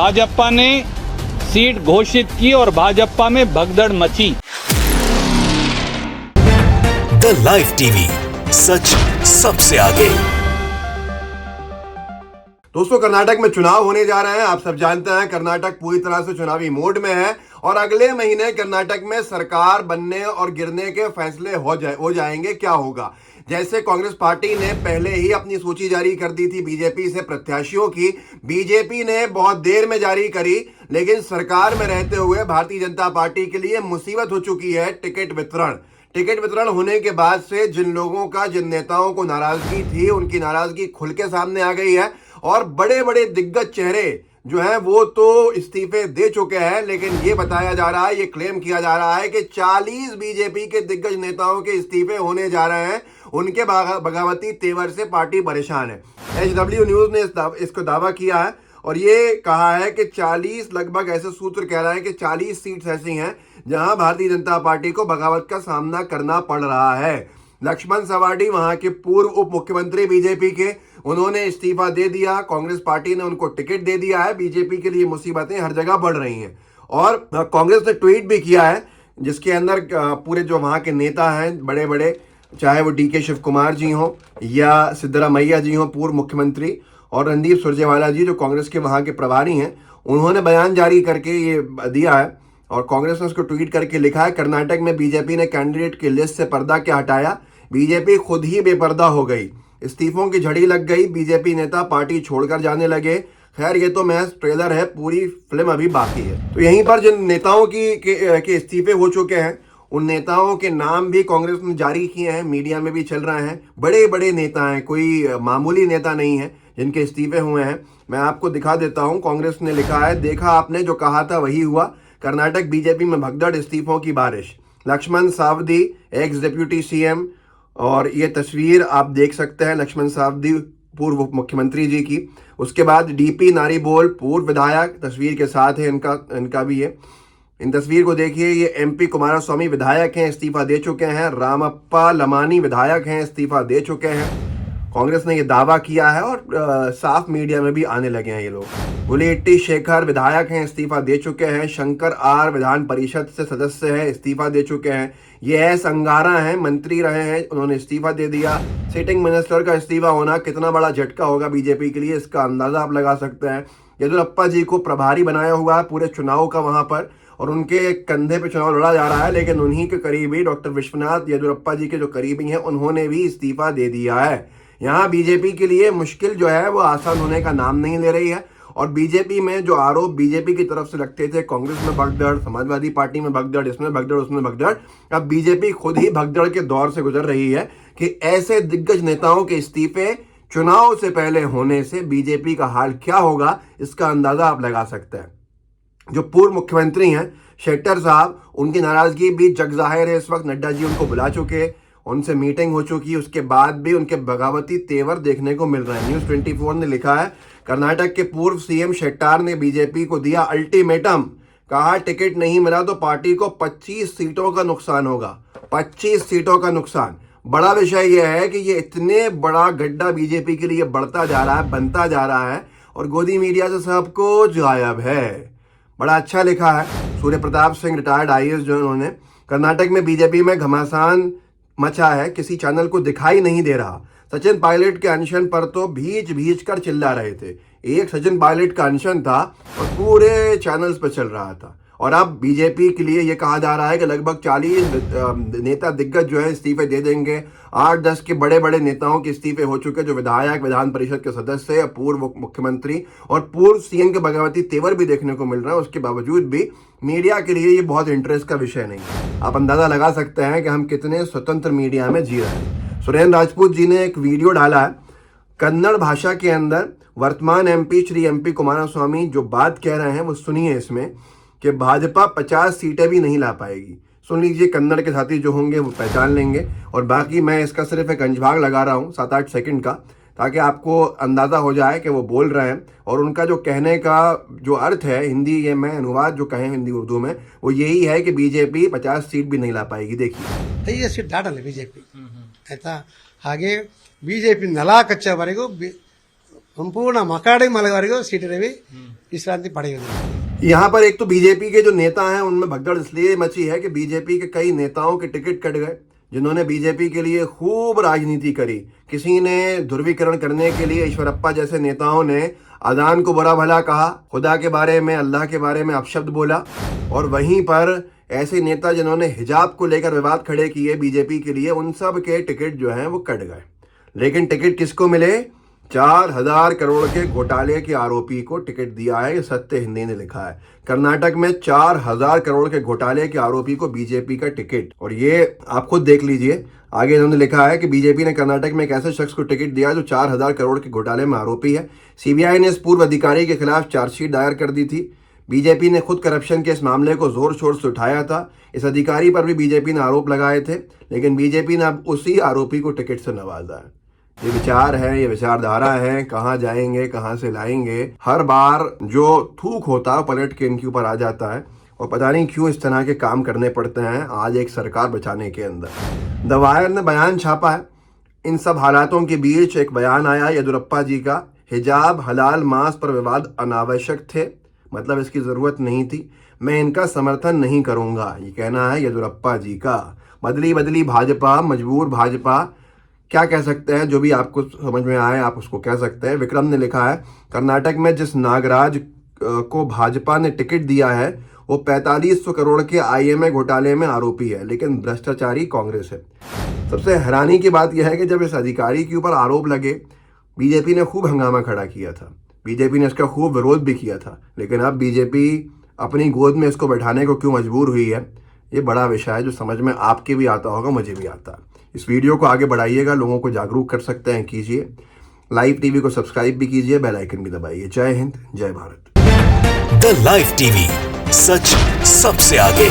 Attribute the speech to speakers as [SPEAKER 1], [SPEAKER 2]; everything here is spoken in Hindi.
[SPEAKER 1] भाजपा ने सीट घोषित की और भाजपा में भगदड़ मची।
[SPEAKER 2] द लाइव टीवी, सच सबसे आगे।
[SPEAKER 3] दोस्तों, कर्नाटक में चुनाव होने जा रहे हैं। आप सब जानते हैं कर्नाटक पूरी तरह से चुनावी मोड में है और अगले महीने कर्नाटक में सरकार बनने और गिरने के फैसले हो जाएंगे। क्या होगा? जैसे कांग्रेस पार्टी ने पहले ही अपनी सूची जारी कर दी थी बीजेपी से प्रत्याशियों की, बीजेपी ने बहुत देर में जारी करी, लेकिन सरकार में रहते हुए भारतीय जनता पार्टी के लिए मुसीबत हो चुकी है टिकट वितरण होने के बाद से जिन लोगों का, जिन नेताओं को नाराजगी थी, उनकी नाराजगी खुल के सामने आ गई है और बड़े बड़े दिग्गज चेहरे जो हैं वो तो इस्तीफे दे चुके हैं। लेकिन ये बताया जा रहा है, ये क्लेम किया जा रहा है कि 40 बीजेपी के दिग्गज नेताओं के इस्तीफे होने जा रहे हैं। उनके बगावती तेवर से पार्टी परेशान है। HW न्यूज ने इसको दावा किया है और ये कहा है कि 40 लगभग, ऐसे सूत्र कह रहे हैं कि 40 सीट्स ऐसी हैं जहां भारतीय जनता पार्टी को बगावत का सामना करना पड़ रहा है। लक्ष्मण सवदी वहां के पूर्व उप मुख्यमंत्री बीजेपी के, उन्होंने इस्तीफा दे दिया। कांग्रेस पार्टी ने उनको टिकट दे दिया है। बीजेपी के लिए मुसीबतें हर जगह बढ़ रही हैं और कांग्रेस ने ट्वीट भी किया है जिसके अंदर पूरे जो वहां के नेता हैं बड़े बड़े, चाहे वो DK शिव कुमार जी हों या सिद्धरामैया जी हों पूर्व मुख्यमंत्री, और रणदीप सुरजेवाला जी जो कांग्रेस के वहां के प्रभारी हैं, उन्होंने बयान जारी करके ये दिया है और कांग्रेस ने उसको ट्वीट करके लिखा है, कर्नाटक में बीजेपी ने कैंडिडेट की लिस्ट से पर्दा क्या हटाया, बीजेपी खुद ही बेपर्दा हो गई, इस्तीफों की झड़ी लग गई, बीजेपी नेता पार्टी छोड़कर जाने लगे। खैर, ये तो महज ट्रेलर है, पूरी फिल्म अभी बाकी है। तो यहीं पर जिन नेताओं के इस्तीफे हो चुके हैं, उन नेताओं के नाम भी कांग्रेस ने जारी किए हैं, मीडिया में भी चल रहे हैं। बड़े बड़े नेता हैं, कोई मामूली नेता नहीं है जिनके इस्तीफे हुए हैं। मैं आपको दिखा देता हूं। कांग्रेस ने लिखा है, देखा आपने जो कहा था वही हुआ, कर्नाटक बीजेपी में भगदड़, इस्तीफों की बारिश। Laxman Savadi, ex deputy CM, और ये तस्वीर आप देख सकते हैं लक्ष्मण सवदी पूर्व मुख्यमंत्री जी की। उसके बाद DP नारीबोल पूर्व विधायक तस्वीर के साथ है, इनका भी ये। इन तस्वीर को देखिए, ये MP कुमारस्वामी विधायक हैं, इस्तीफा दे चुके हैं। रामप्पा लमानी विधायक हैं, इस्तीफा दे चुके हैं। कांग्रेस ने ये दावा किया है और साफ मीडिया में भी आने लगे हैं ये लोग। गुलेट्टी शेखर विधायक हैं, इस्तीफा दे चुके हैं। शंकर R विधान परिषद से सदस्य हैं, इस्तीफा दे चुके हैं। ये S अंगारा हैं, मंत्री रहे हैं, उन्होंने इस्तीफा दे दिया। सिटिंग मिनिस्टर का इस्तीफा होना कितना बड़ा झटका होगा बीजेपी के लिए, इसका अंदाजा आप लगा सकते हैं। येदियुरप्पा जी को प्रभारी बनाया हुआ है पूरे चुनाव का वहां पर, और उनके कंधे पे चुनाव लड़ा जा रहा है। लेकिन उन्हीं के करीबी डॉक्टर विश्वनाथ येदियुरप्पा जी के जो करीबी हैं, उन्होंने भी इस्तीफा दे दिया है। यहाँ बीजेपी के लिए मुश्किल जो है वो आसान होने का नाम नहीं ले रही है। और बीजेपी में जो आरोप बीजेपी की तरफ से लगते थे, कांग्रेस में भगदड़, समाजवादी पार्टी में भगदड़, इसमें भगदड़, उसमें भगदड़, अब बीजेपी खुद ही भगदड़ के दौर से गुजर रही है कि ऐसे दिग्गज नेताओं के इस्तीफे चुनाव से पहले होने से बीजेपी का हाल क्या होगा, इसका अंदाजा आप लगा सकते हैं। जो पूर्व मुख्यमंत्री हैं शेट्टर साहब, उनकी नाराजगी भी जग जाहिर है। इस वक्त नड्डा जी उनको बुला चुके, उनसे मीटिंग हो चुकी, उसके बाद भी उनके बगावती तेवर देखने को मिल रहे हैं। न्यूज़ 24 ने लिखा है, कर्नाटक के पूर्व CM शेट्टार ने बीजेपी को दिया अल्टीमेटम, कहा टिकट नहीं मिला तो पार्टी को 25 सीटों का नुकसान होगा। 25 सीटों का नुकसान। बड़ा विषय यह है कि ये इतने बड़ा गड्ढा बीजेपी के लिए बढ़ता जा रहा है, बनता जा रहा है, और गोदी मीडिया से सब कुछ गायब है। बड़ा अच्छा लिखा है सूर्य प्रताप सिंह, रिटायर्ड IAS, जो उन्होंने, कर्नाटक में बीजेपी में घमासान मचा है, किसी चैनल को दिखाई नहीं दे रहा। सचिन पायलट के अनशन पर तो भीज कर चिल्ला रहे थे। एक सचिन पायलट का अनशन था और पूरे चैनल्स पर चल रहा था। और अब बीजेपी के लिए ये कहा जा रहा है कि लगभग 40 नेता दिग्गज जो है इस्तीफे दे देंगे। 8-10 के बड़े बड़े नेताओं के इस्तीफे हो चुके, जो विधायक, विधान परिषद के सदस्य, पूर्व मुख्यमंत्री और पूर्व CM के बगावती तेवर भी देखने को मिल रहा है। उसके बावजूद भी मीडिया के लिए ये बहुत इंटरेस्ट का विषय नहीं है। आप अंदाजा लगा सकते हैं कि हम कितने स्वतंत्र मीडिया में जी रहे हैं। सुरेंद्र राजपूत जी ने एक वीडियो डाला है कन्नड़ भाषा के अंदर। वर्तमान MP श्री MP कुमारस्वामी जो बात कह रहे हैं वो सुनिए इसमें, कि भाजपा 50 सीटें भी नहीं ला पाएगी। सुन लीजिए, कन्नड़ के साथी जो होंगे वो पहचान लेंगे। और बाकी मैं इसका सिर्फ एक अंशभाग लगा रहा हूँ 7-8 सेकंड का, ताकि आपको अंदाज़ा हो जाए कि वो बोल रहे हैं। और उनका जो कहने का जो अर्थ है, हिंदी ये मैं अनुवाद जो कहें हिंदी उर्दू में, वो यही है कि बीजेपी 50 सीट भी नहीं ला पाएगी। देखिए,
[SPEAKER 4] 5 सीट ದಾಟಲ್ಲ ಬಿಜೆಪಿ ಆಯ್ತಾ. ಹಾಗೆ ಬಿಜೆಪಿ ನೆಲಕಚ್ಚವರೆಗೂ ಸಂಪೂರ್ಣ ಮಕಾಡಿ ಮಲಗವರೆಗೂ ಸಿಟಿ ರವಿ ವಿಶ್ರಾಂತಿ ಪಡೆಯುವುದಿಲ್ಲ.
[SPEAKER 3] यहाँ पर एक तो बीजेपी के जो नेता हैं उनमें भगदड़ इसलिए मची है कि बीजेपी के कई नेताओं के टिकट कट गए जिन्होंने बीजेपी के लिए खूब राजनीति करी। किसी ने ध्रुवीकरण करने के लिए ईश्वरप्पा जैसे नेताओं ने अजान को बुरा भला कहा, खुदा के बारे में, अल्लाह के बारे में अपशब्द बोला, और वहीं पर ऐसे नेता जिन्होंने हिजाब को लेकर विवाद खड़े किए बीजेपी के लिए, उन सब के टिकट जो हैं वो कट गए। लेकिन टिकट किसको मिले? 4,000 करोड़ के घोटाले के आरोपी को टिकट दिया है। ये सत्य हिंदी ने लिखा है। कर्नाटक में 4,000 करोड़ के घोटाले के आरोपी को बीजेपी का टिकट, और ये आप खुद देख लीजिए। आगे इन्होंने लिखा है कि बीजेपी ने कर्नाटक में एक ऐसे शख्स को टिकट दिया जो 4,000 करोड़ के घोटाले में आरोपी है। सीबीआई ने इस पूर्व अधिकारी के खिलाफ चार्जशीट दायर कर दी थी। बीजेपी ने खुद करप्शन के इस मामले को जोर शोर से उठाया था। इस अधिकारी पर भी बीजेपी ने आरोप लगाए थे, लेकिन बीजेपी ने अब उसी आरोपी को टिकट से नवाजा है। ये विचार है, ये विचारधारा है, कहाँ जाएंगे, कहाँ से लाएंगे। हर बार जो थूक होता है पलट के इनके ऊपर आ जाता है, और पता नहीं क्यों इस तरह के काम करने पड़ते हैं आज एक सरकार बचाने के अंदर। द वायर ने बयान छापा है। इन सब हालातों के बीच एक बयान आया येदियुरप्पा जी का। हिजाब हलाल मांस पर विवाद अनावश्यक थे, मतलब इसकी जरूरत नहीं थी। मैं इनका समर्थन नहीं करूंगा, ये कहना है येदियुरप्पा जी का। बदली बदली भाजपा, मजबूर भाजपा, क्या कह सकते हैं, जो भी आपको समझ में आए आप उसको कह सकते हैं। विक्रम ने लिखा है, कर्नाटक में जिस नागराज को भाजपा ने टिकट दिया है वो 4500 करोड़ के आईएमए घोटाले में आरोपी है, लेकिन भ्रष्टाचारी कांग्रेस है। सबसे हैरानी की बात यह है कि जब इस अधिकारी के ऊपर आरोप लगे, बीजेपी ने खूब हंगामा खड़ा किया था, बीजेपी ने इसका खूब विरोध भी किया था, लेकिन अब बीजेपी अपनी गोद में इसको बैठाने को क्यों मजबूर हुई है, ये बड़ा विषय है जो समझ में आपके भी आता होगा, मुझे भी आता है। इस वीडियो को आगे बढ़ाइएगा, लोगों को जागरूक कर सकते हैं, कीजिए। लाइव टीवी को सब्सक्राइब भी कीजिए, बेल आइकन भी दबाइए। जय हिंद, जय भारत।
[SPEAKER 2] द लाइव टीवी, सच सबसे आगे।